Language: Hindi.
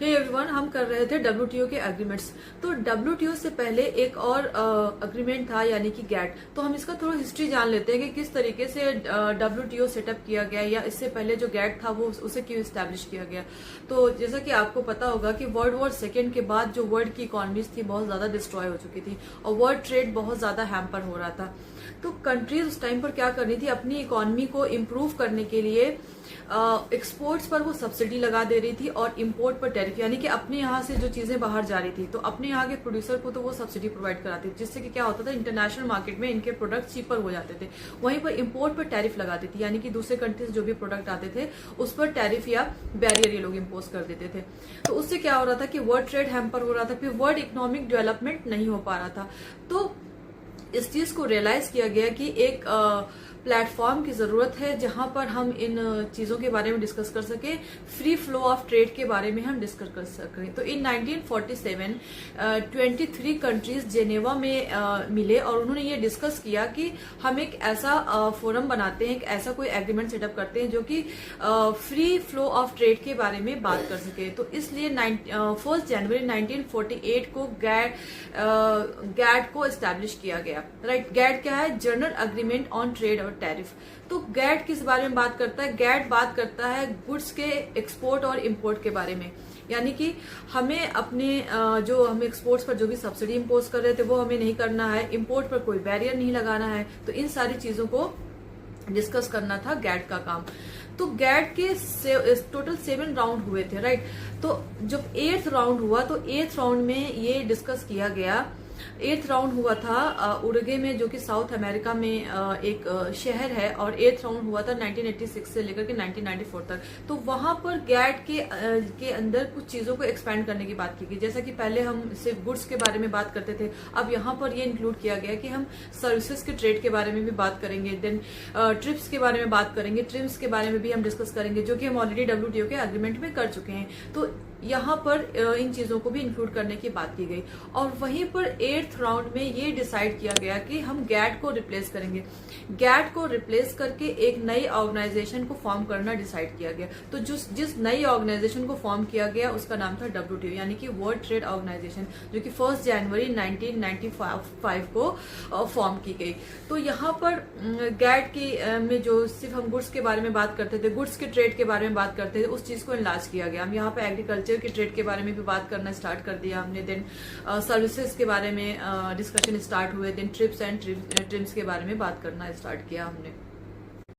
हे एवरीवन, हम कर रहे थे डब्ल्यूटीओ के एग्रीमेंट्स। तो डब्ल्यूटीओ से पहले एक और एग्रीमेंट था यानी कि गैट। तो हम इसका थोड़ा हिस्ट्री जान लेते हैं कि किस तरीके से डब्ल्यूटीओ सेटअप किया गया, या इससे पहले जो गैट था वो उसे क्यों इस्टेब्लिश किया गया। तो जैसा कि आपको पता होगा कि वर्ल्ड वॉर सेकेंड के बाद जो वर्ल्ड की इकोनॉमीज थी बहुत ज्यादा डिस्ट्रॉय हो चुकी थी और वर्ल्ड ट्रेड बहुत ज्यादा हैम्पर हो रहा था। तो कंट्रीज उस टाइम पर क्या करनी थी, अपनी इकोनॉमी को इम्प्रूव करने के लिए एक्सपोर्ट्स पर वो सब्सिडी लगा दे रही थी और इंपोर्ट पर टैरिफ, यानी कि अपने यहाँ से जो चीजें बाहर जा रही थी तो अपने यहाँ के प्रोड्यूसर को तो वो सब्सिडी प्रोवाइड कराती थी, जिससे कि क्या होता था, इंटरनेशनल मार्केट में इनके प्रोडक्ट चीपर हो जाते थे। वहीं पर इंपोर्ट पर टैरिफ लगाती थी, यानी कि दूसरे कंट्री से जो भी प्रोडक्ट आते थे उस पर टैरिफ या बैरियर ये लोग इम्पोज कर देते थे। तो उससे क्या हो रहा था कि वर्ल्ड ट्रेड हैम्पर हो रहा था, फिर वर्ल्ड इकोनॉमिक डेवलपमेंट नहीं हो पा रहा था। तो इस चीज को रियलाइज किया गया कि एक प्लेटफॉर्म की जरूरत है जहां पर हम इन चीजों के बारे में डिस्कस कर सके, फ्री फ्लो ऑफ ट्रेड के बारे में हम डिस्कस कर सकें। तो इन 1947 23 कंट्रीज जेनेवा में मिले और उन्होंने ये डिस्कस किया कि हम एक ऐसा फोरम बनाते हैं, एक ऐसा कोई एग्रीमेंट सेटअप करते हैं जो कि फ्री फ्लो ऑफ ट्रेड के बारे में बात कर सके। तो इसलिए 1 जनवरी 1948 को गैट को एस्टैब्लिश किया गया। राइट, गैट क्या है? जनरल एग्रीमेंट ऑन ट्रेड और टैरिफ। तो गैट किस बारे में बात करता है? गैट बात करता है गुड्स के एक्सपोर्ट और इंपोर्ट के बारे में, यानी कि हमें अपने जो हम एक्सपोर्ट्स पर जो भी सब्सिडी इम्पोज कर रहे थे वो हमें नहीं करना है, इंपोर्ट पर कोई बैरियर नहीं लगाना है। तो इन सारी चीजों को डिस्कस करना था गैट का काम। तो गैट के टोटल 7 राउंड हुए थे। राइट, तो जब 8th राउंड हुआ तो 8th राउंड में ये डिस्कस किया गया। 8th राउंड हुआ था उरुग्वे में, जो कि साउथ अमेरिका में एक शहर है, और 8th राउंड हुआ था 1986 से लेकर के 1994 तक। तो वहां पर गैट के अंदर कुछ चीजों को एक्सपैंड करने की बात की गई। जैसा कि पहले हम सिर्फ गुड्स के बारे में बात करते थे, अब यहाँ पर ये इंक्लूड किया गया कि हम सर्विसेज के ट्रेड के बारे में भी बात करेंगे, देन ट्रिप्स के बारे में बात करेंगे, ट्रिम्स के बारे में भी हम डिस्कस करेंगे, जो कि हम ऑलरेडी डब्ल्यूटीओ के एग्रीमेंट में कर चुके हैं। तो यहाँ पर इन चीजों को भी इंक्लूड करने की बात की गई। और वहीं पर 8th राउंड में ये डिसाइड किया गया कि हम गैट को रिप्लेस करेंगे। गैट को रिप्लेस करके एक नई ऑर्गेनाइजेशन को फॉर्म करना डिसाइड किया गया। तो जिस नई ऑर्गेनाइजेशन को फॉर्म किया गया उसका नाम था डब्ल्यूटीओ, यानी कि वर्ल्ड ट्रेड ऑर्गेनाइजेशन, जो कि 1 जनवरी 1995 को फॉर्म की गई। तो यहाँ पर गैट की में जो सिर्फ हम गुड्स के बारे में बात करते थे, गुड्स के ट्रेड के बारे में बात करते थे, उस चीज को इनलार्ज किया गया। हम यहाँ पे एग्रीकल्चर के ट्रेड के बारे में भी बात करना स्टार्ट कर दिया हमने। देन सर्विसेज के बारे में डिस्कशन स्टार्ट हुए, देन ट्रिप्स एंड ट्रिम्स के बारे में बात करना स्टार्ट किया हमने।